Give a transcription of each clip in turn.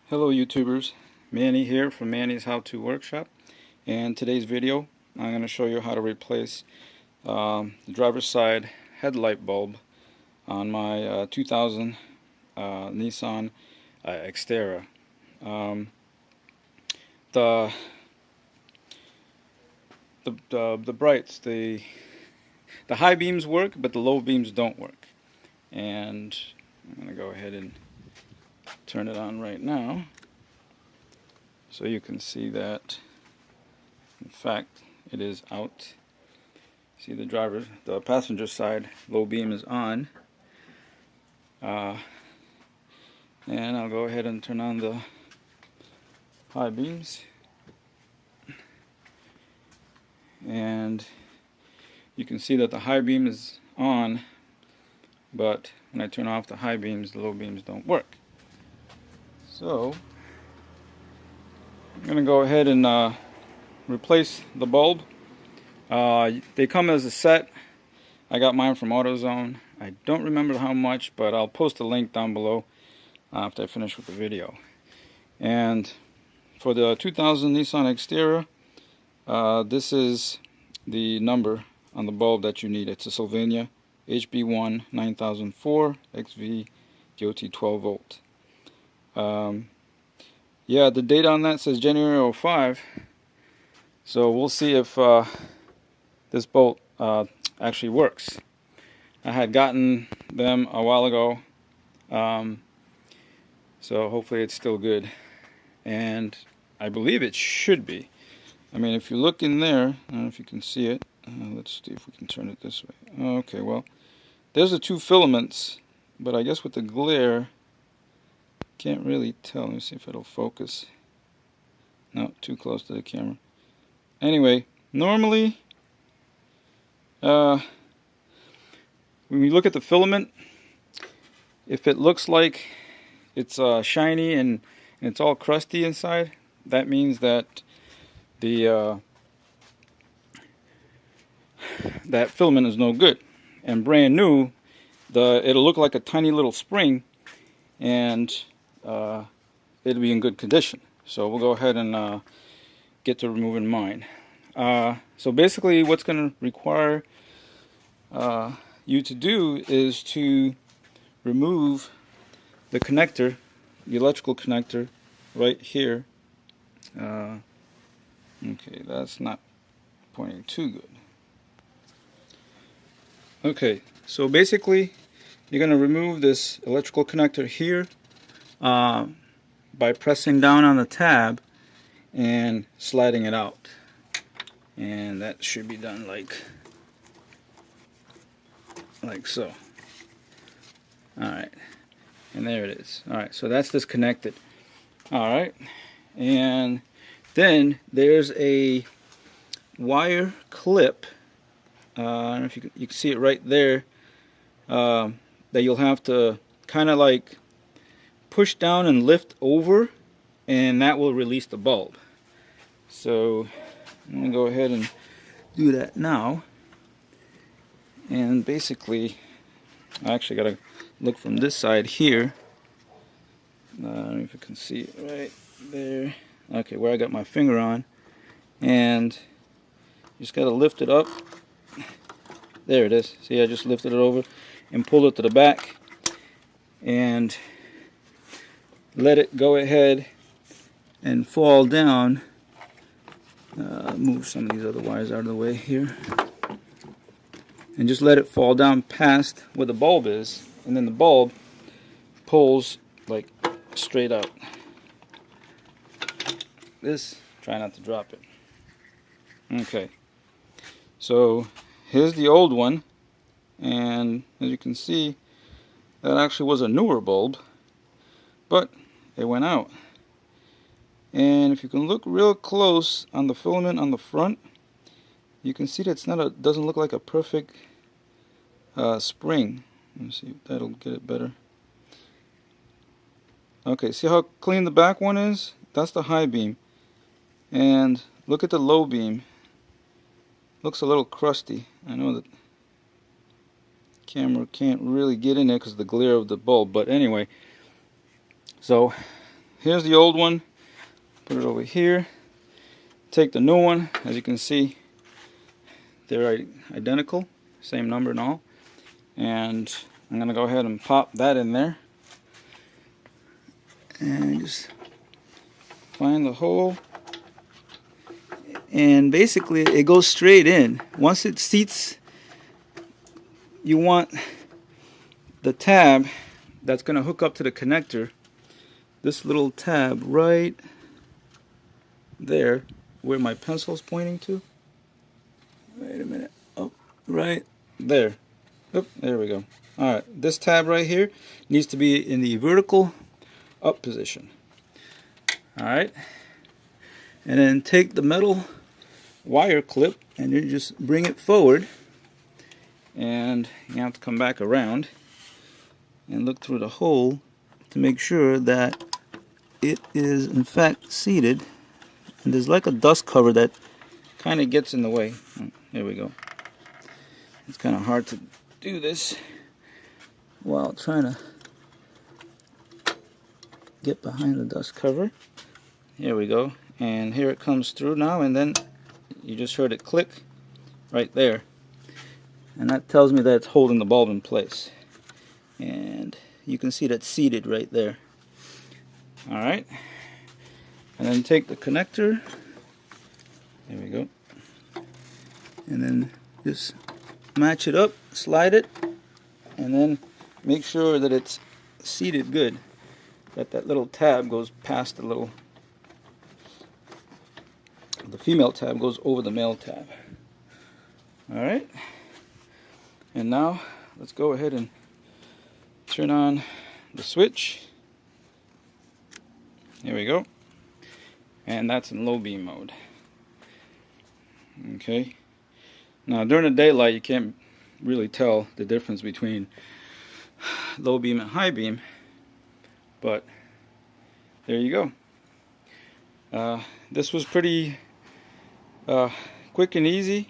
Hello YouTubers, Manny here from Manny's How To Workshop, and today's video I'm going to show you how to replace the driver's side headlight bulb on my 2000 Nissan Xterra. The brights, the high beams work, but the low beams don't work, and I'm going to go ahead and turn it on right now so you can see that in fact it is out. See, the passenger side low beam is on, and I'll go ahead and turn on the high beams, and you can see that the high beam is on, but when I turn off the high beams, the low beams don't work. So I'm going to go ahead and replace the bulb. They come as a set. I got mine from AutoZone. I don't remember how much, but I'll post a link down below after I finish with the video. And for the 2000 Nissan Xterra, this is the number on the bulb that you need. It's a Sylvania HB1 9004 XV DOT 12 volt. Yeah, the date on that says January 05, so we'll see if this bolt actually works. I had gotten them a while ago, so hopefully it's still good, and I believe it should be. I mean, if you look in there, I don't know if you can see it. Let's see if we can turn it this way. Okay, well, there's the two filaments, but I guess with the glare, can't really tell. Let me see if it'll focus. No, too close to the camera. Anyway, normally, when we look at the filament, if it looks like it's shiny and it's all crusty inside, that means that the that filament is no good. And brand new, it'll look like a tiny little spring, and it'll be in good condition. So we'll go ahead and get to removing mine. So basically what's going to require you to do is to remove the connector, the electrical connector right here. Okay, that's not pointing too good. Okay, so basically you're going to remove this electrical connector here by pressing down on the tab and sliding it out, and that should be done like so. Alright, and there it is. Alright, so that's disconnected. Alright, and then there's a wire clip, I don't know if you can see it right there, that you'll have to kind of like push down and lift over, and that will release the bulb. So I'm going to go ahead and do that now. And basically, I actually got to look from this side here. I don't know if you can see it right there. Okay, where I got my finger on. And you just got to lift it up. There it is. See, I just lifted it over and pulled it to the back. And let it go ahead and fall down. Move some of these other wires out of the way here. And just let it fall down past where the bulb is. And then the bulb pulls like straight out. Try not to drop it. Okay. So here's the old one. And as you can see, that actually was a newer bulb. But it went out. And if you can look real close on the filament on the front, you can see that doesn't look like a perfect spring. Let me see if that'll get it better. Okay, see how clean the back one is? That's the high beam. And look at the low beam. Looks a little crusty. I know that camera can't really get in there because of the glare of the bulb, but anyway, so here's the old one. Put it over here. Take the new one. As you can see, they're identical, same number and all. And I'm gonna go ahead and pop that in there. And just find the hole. And basically it goes straight in. Once it seats, you want the tab that's going to hook up to the connector, this little tab right there where my pencil's pointing to. Wait a minute. Oh, right there. Oh, there we go. Alright, this tab right here needs to be in the vertical up position. Alright, and then take the metal wire clip and you just bring it forward, and you have to come back around and look through the hole to make sure that it is in fact seated. And there's like a dust cover that kind of gets in the way. Oh, there we go. It's kind of hard to do this while trying to get behind the dust cover. Here we go, and here it comes through now, and then you just heard it click right there, and that tells me that it's holding the bulb in place. And you can see that's seated right there. Alright, and then take the connector, there we go, and then just match it up, slide it, and then make sure that it's seated good, that little tab goes past the female tab goes over the male tab. Alright, and now let's go ahead and turn on the switch. Here we go, and that's in low beam mode. Okay, now during the daylight you can't really tell the difference between low beam and high beam, but there you go. This was pretty quick and easy.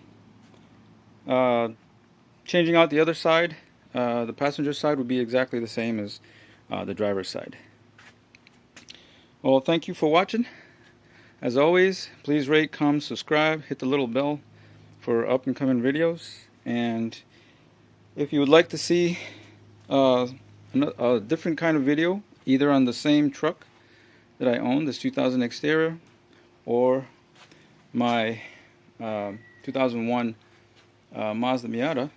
Changing out the other side, the passenger side would be exactly the same as the driver's side. Well, thank you for watching. As always, please rate, comment, subscribe, hit the little bell for up and coming videos. And if you would like to see a different kind of video, either on the same truck that I own, this 2000 Xterra, or my 2001 Mazda Miata,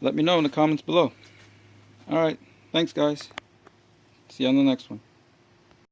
let me know in the comments below. Alright, thanks guys. See you on the next one.